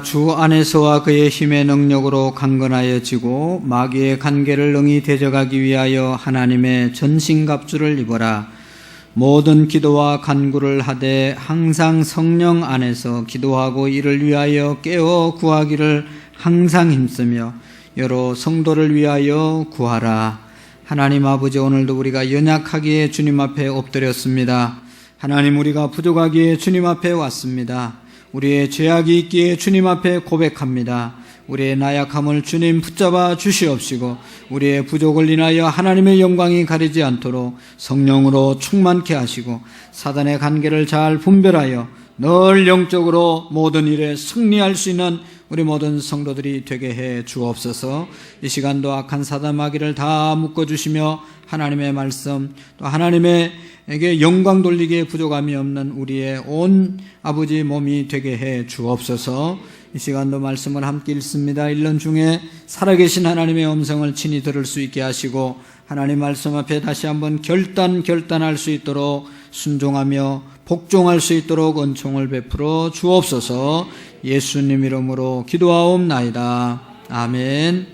주 안에서와 그의 힘의 능력으로 강건하여 지고 마귀의 간계를 능히 대적하기 위하여 하나님의 전신갑주를 입어라. 모든 기도와 간구를 하되 항상 성령 안에서 기도하고 이를 위하여 깨어 구하기를 항상 힘쓰며 여러 성도를 위하여 구하라. 하나님 아버지, 오늘도 우리가 연약하기에 주님 앞에 엎드렸습니다. 하나님, 우리가 부족하기에 주님 앞에 왔습니다. 우리의 죄악이 있기에 주님 앞에 고백합니다. 우리의 나약함을 주님 붙잡아 주시옵시고 우리의 부족을 인하여 하나님의 영광이 가리지 않도록 성령으로 충만케 하시고 사단의 관계를 잘 분별하여 늘 영적으로 모든 일에 승리할 수 있는 우리 모든 성도들이 되게 해 주옵소서. 이 시간도 악한 사단 마귀를 다 묶어주시며 하나님의 말씀 또 하나님에게 영광 돌리기에 부족함이 없는 우리의 온 아버지 몸이 되게 해 주옵소서. 이 시간도 말씀을 함께 읽습니다. 읽는 중에 살아계신 하나님의 음성을 친히 들을 수 있게 하시고 하나님 말씀 앞에 다시 한번 결단할 수 있도록 순종하며 복종할 수 있도록 은총을 베풀어 주옵소서. 예수님 이름으로 기도하옵나이다. 아멘.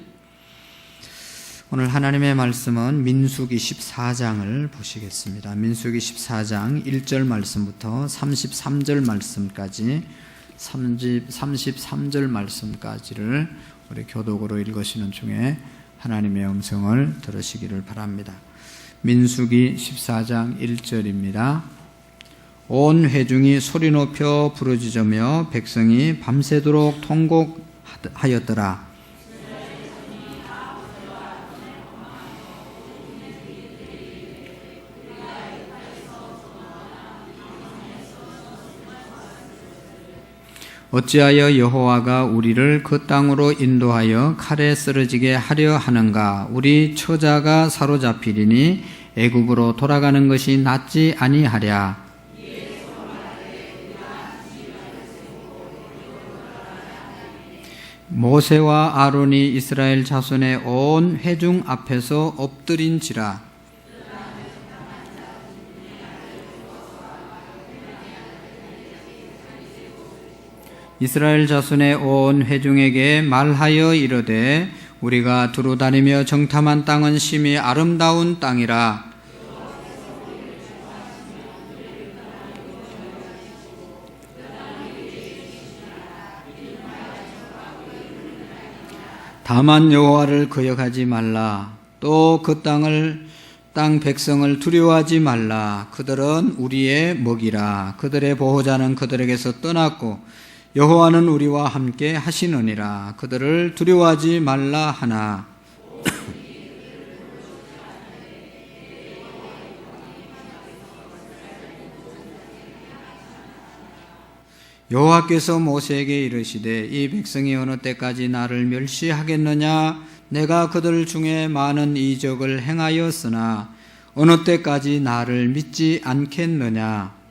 오늘 하나님의 말씀은 민수기 14장을 보시겠습니다. 민수기 14장 1절 말씀부터 33절 말씀까지 33절 말씀까지를 우리 교독으로 읽으시는 중에 하나님의 음성을 들으시기를 바랍니다. 민수기 14장 1절입니다. 온 회중이 소리 높여 부르짖으며 백성이 밤새도록 통곡하였더라. 어찌하여 여호와가 우리를 그 땅으로 인도하여 칼에 쓰러지게 하려 하는가? 우리 처자가 사로잡히리니 애굽으로 돌아가는 것이 낫지 아니하랴. 모세와 아론이 이스라엘 자손의 온 회중 앞에서 엎드린지라. 이스라엘 자손의 온 회중에게 말하여 이르되 우리가 두루 다니며 정탐한 땅은 심히 아름다운 땅이라. 다만 여호와를 거역하지 말라. 또 그 땅 백성을 두려워하지 말라. 그들은 우리의 먹이라. 그들의 보호자는 그들에게서 떠났고 여호와는 우리와 함께 하시느니라. 그들을 두려워하지 말라 하나. 여호와께서 모세에게 이르시되 이 백성이 어느 때까지 나를 멸시하겠느냐? 내가 그들 중에 많은 이적을 행하였으나 어느 때까지 나를 믿지 않겠느냐?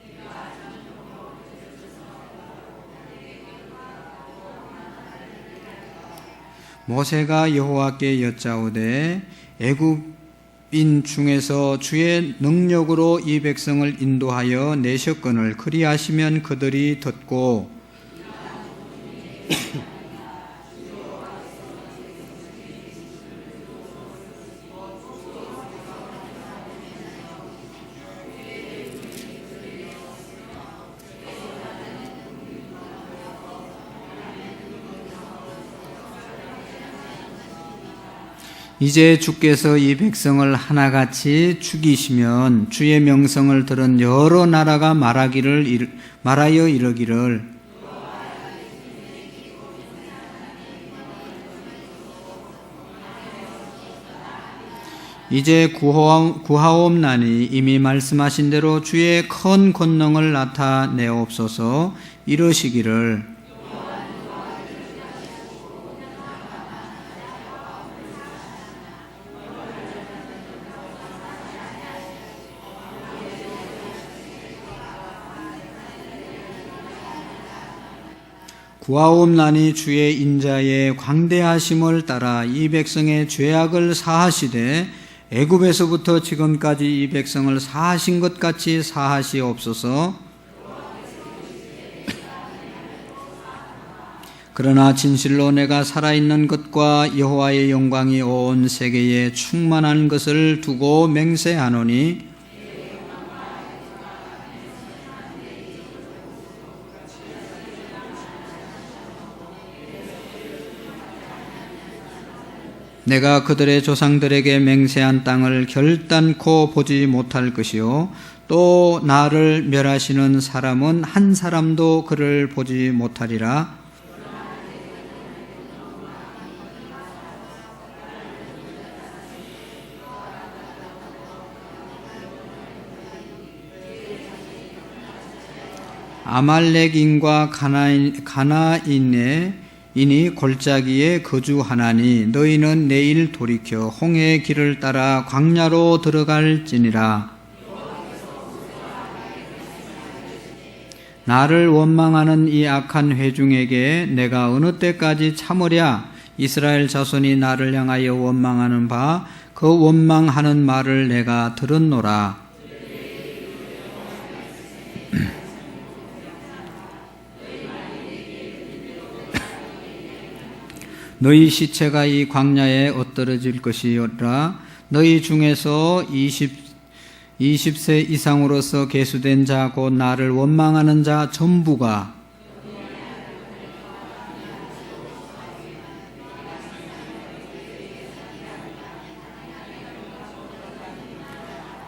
모세가 여호와께 여짜오되 애굽인 중에서 주의 능력으로 이 백성을 인도하여 내셨거늘 그리하시면 그들이 듣고 이제 주께서 이 백성을 하나같이 죽이시면 주의 명성을 들은 여러 나라가 말하여 이르기를 이제 구하옵나니 이미 말씀하신 대로 주의 큰 권능을 나타내옵소서. 이러시기를 구하옵나니 주의 인자의 광대하심을 따라 이 백성의 죄악을 사하시되 애굽에서부터 지금까지 이 백성을 사하신 것 같이 사하시옵소서. 그러나 진실로 내가 살아있는 것과 여호와의 영광이 온 세계에 충만한 것을 두고 맹세하노니 내가 그들의 조상들에게 맹세한 땅을 결단코 보지 못할 것이요 또 나를 멸하시는 사람은 한 사람도 그를 보지 못하리라. 아말렉인과 가나인의 이니 골짜기에 거주하나니 너희는 내일 돌이켜 홍해의 길을 따라 광야로 들어갈지니라. 나를 원망하는 이 악한 회중에게 내가 어느 때까지 참으랴. 이스라엘 자손이 나를 향하여 원망하는 바 그 원망하는 말을 내가 들었노라. 너희 시체가 이 광야에 엎드러질 것이라. 너희 중에서 20세 이상으로서 계수된 자 곧 나를 원망하는 자 전부가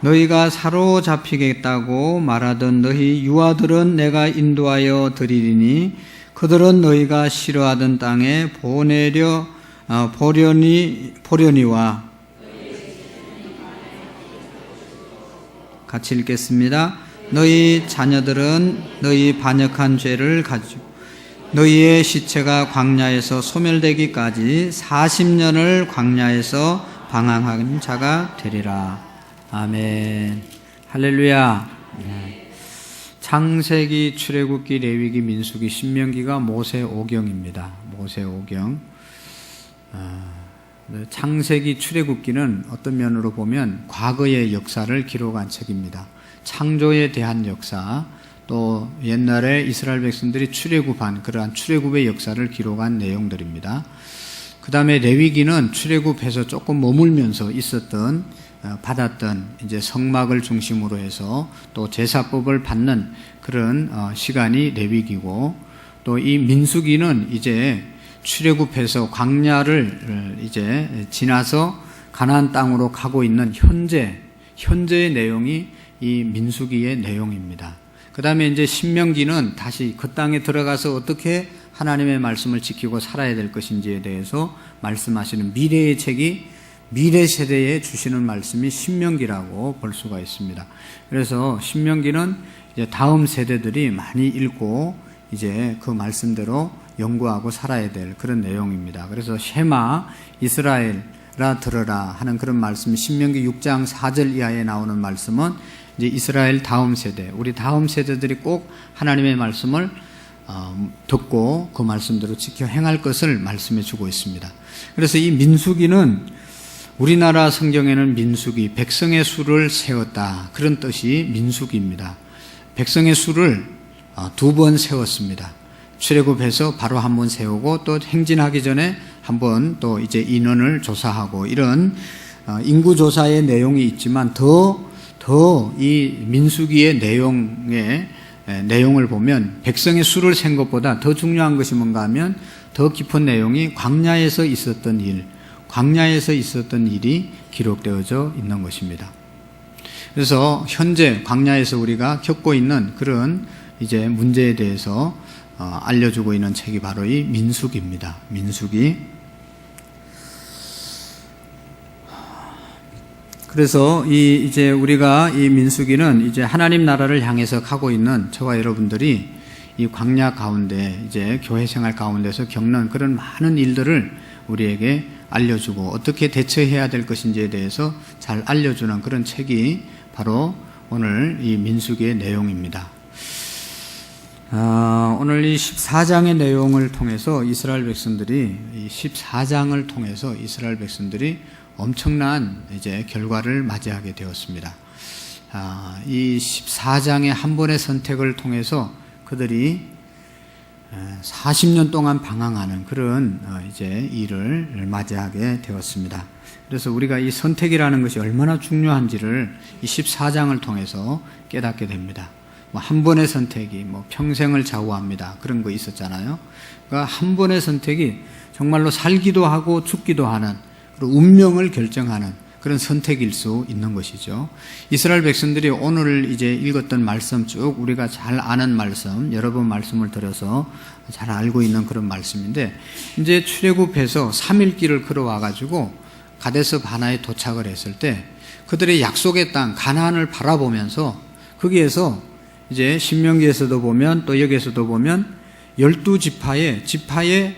너희가 사로잡히겠다고 말하던 너희 유아들은 내가 인도하여 드리리니 그들은 너희가 싫어하던 땅에 보려니와 같이 읽겠습니다. 너희 자녀들은 너희 반역한 죄를 가지고 너희의 시체가 광야에서 소멸되기까지 40년을 광야에서 방황한 자가 되리라. 아멘. 할렐루야. 창세기, 출애굽기, 레위기, 민수기, 신명기가 모세오경입니다. 모세오경. 창세기, 출애굽기는 어떤 면으로 보면 과거의 역사를 기록한 책입니다. 창조에 대한 역사, 또 옛날에 이스라엘 백성들이 출애굽한 그러한 출애굽의 역사를 기록한 내용들입니다. 그 다음에 레위기는 출애굽해서 조금 머물면서 받았던 이제 성막을 중심으로 해서 또 제사법을 받는 그런 시간이 레위기고, 또 이 민수기는 이제 출애굽해서 광야를 이제 지나서 가나안 땅으로 가고 있는 현재의 내용이 이 민수기의 내용입니다. 그 다음에 이제 신명기는 다시 그 땅에 들어가서 어떻게 하나님의 말씀을 지키고 살아야 될 것인지에 대해서 말씀하시는 미래의 책이 미래 세대에 주시는 말씀이 신명기라고 볼 수가 있습니다. 그래서 신명기는 이제 다음 세대들이 많이 읽고 이제 그 말씀대로 연구하고 살아야 될 그런 내용입니다. 그래서 쉐마 이스라엘아 들으라 하는 그런 말씀이 신명기 6장 4절 이하에 나오는 말씀은 이제 이스라엘 다음 세대, 우리 다음 세대들이 꼭 하나님의 말씀을 듣고 그 말씀대로 지켜 행할 것을 말씀해 주고 있습니다. 그래서 이 민수기는 우리나라 성경에는 민수기, 백성의 수를 세웠다, 그런 뜻이 민수기입니다. 백성의 수를 2번 세웠습니다. 출애굽해서 바로 한 번 세우고 또 행진하기 전에 한 번 또 이제 인원을 조사하고, 이런 인구조사의 내용이 있지만 더 이 민수기의 내용을 보면 백성의 수를 센 것보다 더 중요한 것이 뭔가 하면 더 깊은 내용이 광야에서 있었던 일이 기록되어져 있는 것입니다. 그래서 현재 광야에서 우리가 겪고 있는 그런 이제 문제에 대해서 알려주고 있는 책이 바로 이 민수기입니다. 민수기. 그래서 이제 우리가 이 민수기는 이제 하나님 나라를 향해서 가고 있는 저와 여러분들이 이 광야 가운데 이제 교회 생활 가운데서 겪는 그런 많은 일들을 우리에게 알려주고 어떻게 대처해야 될 것인지에 대해서 잘 알려주는 그런 책이 바로 오늘 이 민수기의 내용입니다. 오늘 이 14장의 내용을 통해서 이스라엘 백성들이 엄청난 이제 결과를 맞이하게 되었습니다. 이 14장의 한 번의 선택을 통해서 그들이 40년 동안 방황하는 그런 이제 일을 맞이하게 되었습니다. 그래서 우리가 이 선택이라는 것이 얼마나 중요한지를 이 14장을 통해서 깨닫게 됩니다. 한 번의 선택이 평생을 좌우합니다. 그런 거 있었잖아요. 그러니까 한 번의 선택이 정말로 살기도 하고 죽기도 하는, 그리고 운명을 결정하는 그런 선택일 수 있는 것이죠. 이스라엘 백성들이 오늘 이제 읽었던 말씀 쭉 우리가 잘 아는 말씀, 여러 번 말씀을 들어서 잘 알고 있는 그런 말씀인데, 이제 출애굽해서 3일 길을 걸어와 가지고 가데스 바나에 도착을 했을 때 그들의 약속의 땅 가나안을 바라보면서 거기에서 이제 신명기에서도 보면 또 여기에서도 보면 12지파의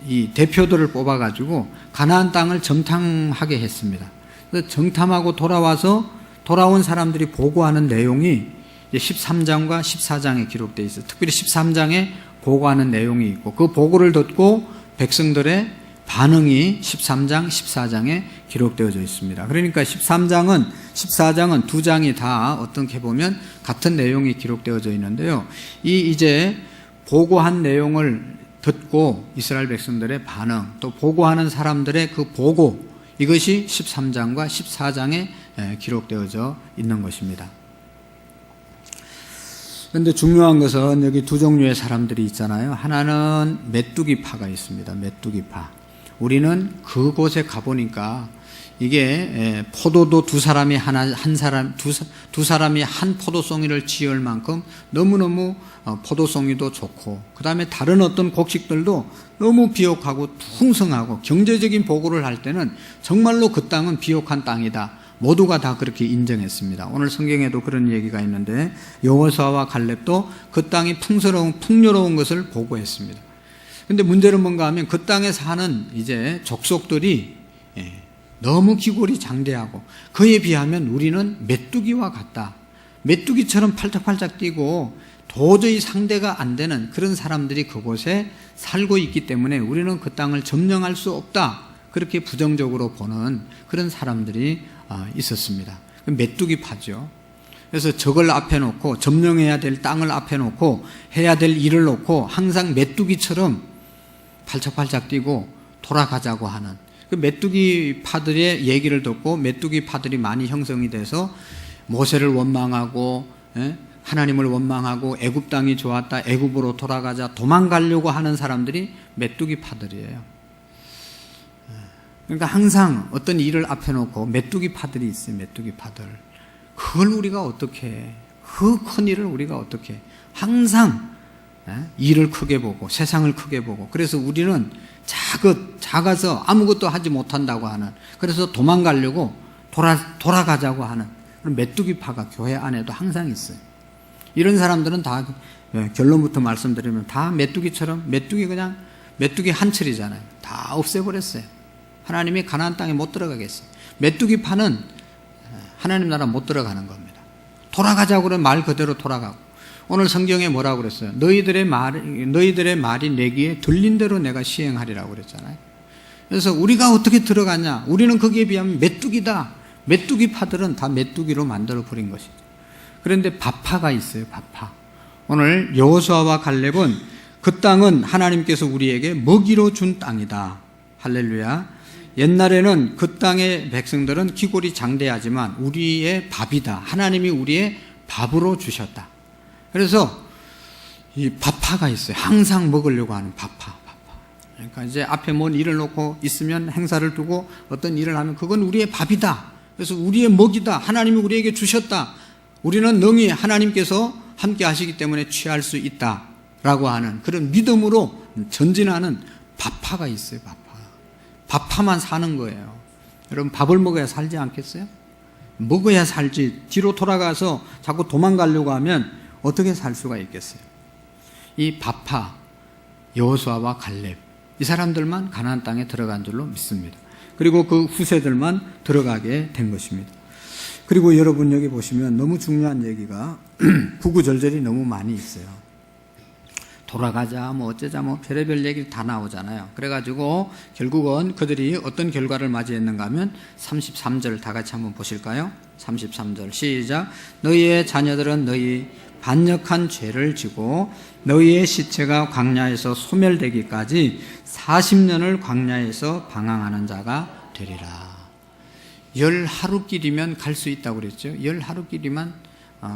이 대표들을 뽑아 가지고 가나안 땅을 정탐하게 했습니다. 그래서 정탐하고 돌아온 사람들이 보고하는 내용이 13장과 14장에 기록되어 있어요. 특별히 13장에 보고하는 내용이 있고, 그 보고를 듣고 백성들의 반응이 13장, 14장에 기록되어져 있습니다. 그러니까 13장은, 14장은 두 장이 다 어떻게 보면 같은 내용이 기록되어져 있는데요. 이 이제 보고한 내용을 듣고 이스라엘 백성들의 반응, 또 보고하는 사람들의 그 보고, 이것이 13장과 14장에 기록되어져 있는 것입니다. 그런데 중요한 것은 여기 두 종류의 사람들이 있잖아요. 하나는 메뚜기파가 있습니다. 메뚜기파. 우리는 그곳에 가보니까 이게 포도도 두 사람이 두 사람이 한 포도송이를 지을 만큼 너무너무 포도송이도 좋고, 그 다음에 다른 어떤 곡식들도 너무 비옥하고 풍성하고, 경제적인 보고를 할 때는 정말로 그 땅은 비옥한 땅이다. 모두가 다 그렇게 인정했습니다. 오늘 성경에도 그런 얘기가 있는데 여호수아와 갈렙도 그 땅이 풍요로운 것을 보고했습니다. 근데 문제는 뭔가 하면 그 땅에 사는 이제 족속들이 너무 기골이 장대하고, 그에 비하면 우리는 메뚜기와 같다. 메뚜기처럼 팔짝팔짝 뛰고 도저히 상대가 안 되는 그런 사람들이 그곳에 살고 있기 때문에 우리는 그 땅을 점령할 수 없다. 그렇게 부정적으로 보는 그런 사람들이 있었습니다. 메뚜기파죠. 그래서 적을 앞에 놓고, 점령해야 될 땅을 앞에 놓고 해야 될 일을 놓고 항상 메뚜기처럼 팔짝팔짝 뛰고 돌아가자고 하는 그 메뚜기파들의 얘기를 듣고 메뚜기파들이 많이 형성이 돼서 모세를 원망하고 하나님을 원망하고 애굽 땅이 좋았다, 애굽으로 돌아가자, 도망가려고 하는 사람들이 메뚜기파들이에요. 그러니까 항상 어떤 일을 앞에 놓고 메뚜기파들이 있어요. 메뚜기파들. 그걸 우리가 어떻게 해? 그 큰 일을 우리가 어떻게 해? 항상 일을 크게 보고 세상을 크게 보고, 그래서 우리는 작아서 아무것도 하지 못한다고 하는, 그래서 도망가려고 돌아가자고 하는 그런 메뚜기파가 교회 안에도 항상 있어요. 이런 사람들은 다 결론부터 말씀드리면 다 메뚜기처럼 메뚜기 한철이잖아요. 다 없애버렸어요. 하나님이 가나안 땅에 못 들어가겠어요. 메뚜기파는 하나님 나라 못 들어가는 겁니다. 돌아가자고 그러면 말 그대로 돌아가고, 오늘 성경에 뭐라고 그랬어요? 너희들의 말이 내 귀에 들린 대로 내가 시행하리라고 그랬잖아요. 그래서 우리가 어떻게 들어가냐? 우리는 거기에 비하면 메뚜기다. 메뚜기파들은 다 메뚜기로 만들어 버린 것이죠. 그런데 바파가 있어요. 바파. 오늘 여호수아와 갈렙은 그 땅은 하나님께서 우리에게 먹이로 준 땅이다. 할렐루야. 옛날에는 그 땅의 백성들은 기골이 장대하지만 우리의 밥이다. 하나님이 우리의 밥으로 주셨다. 그래서 이 바파가 있어요. 항상 먹으려고 하는 바파. 그러니까 이제 앞에 뭔 일을 놓고 있으면, 행사를 두고 어떤 일을 하면 그건 우리의 밥이다. 그래서 우리의 먹이다. 하나님이 우리에게 주셨다. 우리는 능히 하나님께서 함께 하시기 때문에 취할 수 있다라고 하는 그런 믿음으로 전진하는 바파가 있어요. 바파만 사는 거예요. 여러분, 밥을 먹어야 살지 않겠어요? 먹어야 살지. 뒤로 돌아가서 자꾸 도망가려고 하면 어떻게 살 수가 있겠어요? 이 바파, 여호수아와 갈렙, 이 사람들만 가나안 땅에 들어간 줄로 믿습니다. 그리고 그 후세들만 들어가게 된 것입니다. 그리고 여러분 여기 보시면 너무 중요한 얘기가 구구절절이 너무 많이 있어요. 돌아가자, 어쩌자, 별의별 얘기 다 나오잖아요. 그래가지고 결국은 그들이 어떤 결과를 맞이했는가 하면 33절 다 같이 한번 보실까요? 33절 시작. 너희의 자녀들은 너희 반역한 죄를 지고 너희의 시체가 광야에서 소멸되기까지 40년을 광야에서 방황하는 자가 되리라. 10하루길이면 갈 수 있다고 그랬죠. 10하루길이면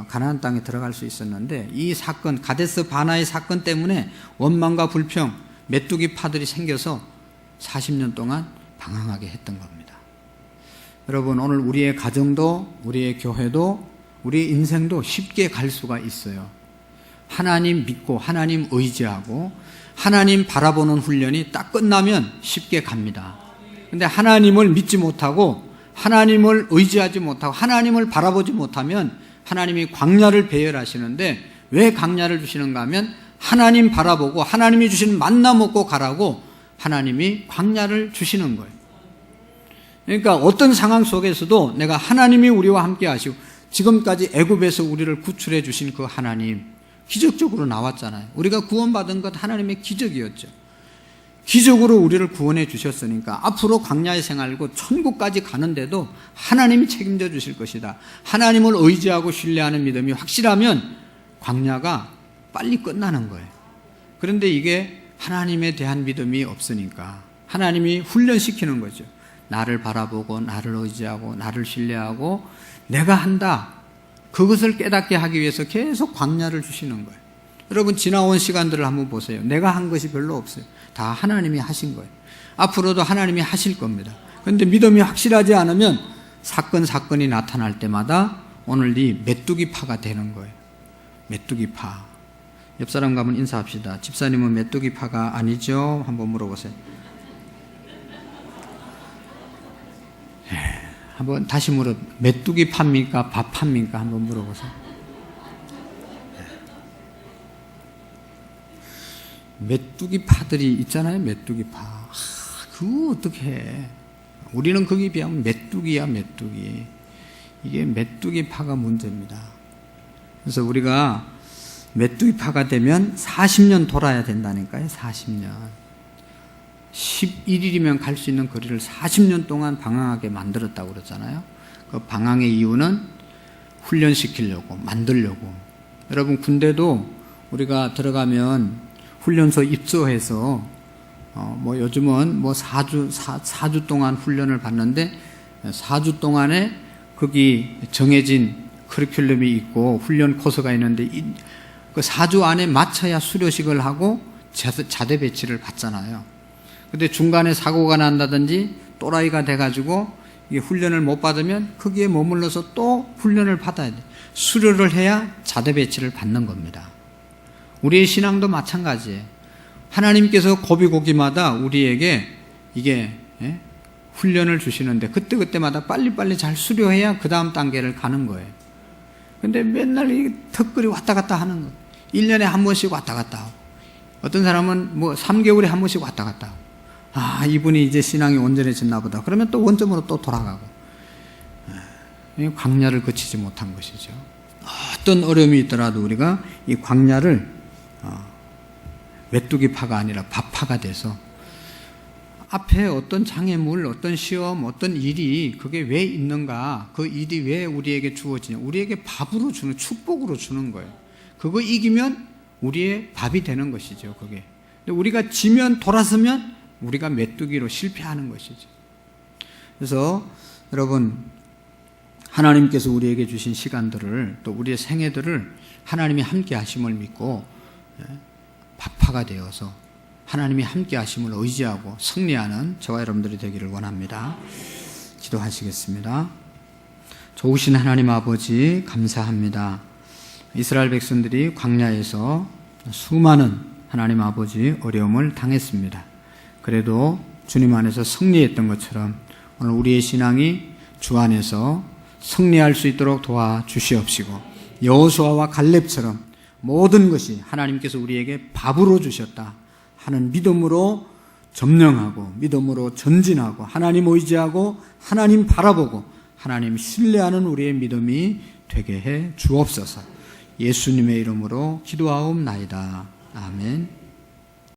가나안 땅에 들어갈 수 있었는데, 이 사건, 가데스 바나의 사건 때문에 원망과 불평, 메뚜기 파들이 생겨서 40년 동안 방황하게 했던 겁니다. 여러분, 오늘 우리의 가정도, 우리의 교회도, 우리의 인생도 쉽게 갈 수가 있어요. 하나님 믿고 하나님 의지하고 하나님 바라보는 훈련이 딱 끝나면 쉽게 갑니다. 근데 하나님을 믿지 못하고 하나님을 의지하지 못하고 하나님을 바라보지 못하면 하나님이 광야를 배열하시는데, 왜 광야를 주시는가 하면 하나님 바라보고 하나님이 주신 만나 먹고 가라고 하나님이 광야를 주시는 거예요. 그러니까 어떤 상황 속에서도 내가 하나님이 우리와 함께 하시고, 지금까지 애굽에서 우리를 구출해 주신 그 하나님, 기적적으로 나왔잖아요. 우리가 구원받은 것 하나님의 기적이었죠. 기적으로 우리를 구원해 주셨으니까 앞으로 광야의 생활고 천국까지 가는데도 하나님이 책임져 주실 것이다. 하나님을 의지하고 신뢰하는 믿음이 확실하면 광야가 빨리 끝나는 거예요. 그런데 이게 하나님에 대한 믿음이 없으니까 하나님이 훈련시키는 거죠. 나를 바라보고 나를 의지하고 나를 신뢰하고 내가 한다, 그것을 깨닫게 하기 위해서 계속 광야를 주시는 거예요. 여러분, 지나온 시간들을 한번 보세요. 내가 한 것이 별로 없어요. 다 하나님이 하신 거예요. 앞으로도 하나님이 하실 겁니다. 그런데 믿음이 확실하지 않으면 사건이 나타날 때마다 오늘 이 메뚜기파가 되는 거예요. 메뚜기파. 옆 사람 가면 인사합시다. 집사님은 메뚜기파가 아니죠? 한번 물어보세요. 한번 다시 메뚜기파입니까? 밥파입니까? 한번 물어보세요. 메뚜기파들이 있잖아요. 메뚜기파. 그거 어떻게 해? 우리는 거기에 비하면 메뚜기야, 메뚜기. 이게 메뚜기파가 문제입니다. 그래서 우리가 메뚜기파가 되면 40년 돌아야 된다니까요. 40년. 11일이면 갈 수 있는 거리를 40년 동안 방황하게 만들었다고 그러잖아요. 그 방황의 이유는 훈련시키려고, 만들려고. 여러분, 군대도 우리가 들어가면 훈련소 입소해서 요즘은 4주 동안 훈련을 받는데, 4주 동안에 거기 정해진 커리큘럼이 있고 훈련 코스가 있는데, 그 4주 안에 맞춰야 수료식을 하고 자대 배치를 받잖아요. 근데 중간에 사고가 난다든지 또라이가 돼가지고 이게 훈련을 못 받으면 거기에 머물러서 또 훈련을 받아야 돼. 수료를 해야 자대 배치를 받는 겁니다. 우리의 신앙도 마찬가지예요. 하나님께서 고비고기마다 우리에게 이게 훈련을 주시는데 그때마다 빨리빨리 잘 수료해야 그 다음 단계를 가는 거예요. 근데 맨날 이 턱걸이 왔다 갔다 하는 거예요. 1년에 한 번씩 왔다 갔다 하고, 어떤 사람은 3개월에 한 번씩 왔다 갔다 하고, 아, 이분이 이제 신앙이 온전해졌나 보다. 그러면 또 원점으로 또 돌아가고. 광야를 거치지 못한 것이죠. 어떤 어려움이 있더라도 우리가 이 광야를 메뚜기파가 아니라 밥파가 돼서 앞에 어떤 장애물, 어떤 시험, 어떤 일이 그게 왜 있는가, 그 일이 왜 우리에게 주어지냐, 우리에게 밥으로 주는, 축복으로 주는 거예요. 그거 이기면 우리의 밥이 되는 것이죠. 그게. 근데 우리가 지면, 돌아서면 우리가 메뚜기로 실패하는 것이죠. 그래서 여러분, 하나님께서 우리에게 주신 시간들을, 또 우리의 생애들을 하나님이 함께 하심을 믿고 밥파가 되어서 하나님이 함께 하심을 의지하고 승리하는 저와 여러분들이 되기를 원합니다. 기도하시겠습니다. 좋으신 하나님 아버지, 감사합니다. 이스라엘 백성들이 광야에서 수많은 하나님 아버지 어려움을 당했습니다. 그래도 주님 안에서 승리했던 것처럼 오늘 우리의 신앙이 주 안에서 승리할 수 있도록 도와주시옵시고, 여호수아와 갈렙처럼 모든 것이 하나님께서 우리에게 밥으로 주셨다 하는 믿음으로 점령하고, 믿음으로 전진하고, 하나님 의지하고, 하나님 바라보고, 하나님 신뢰하는 우리의 믿음이 되게 해 주옵소서. 예수님의 이름으로 기도하옵나이다. 아멘.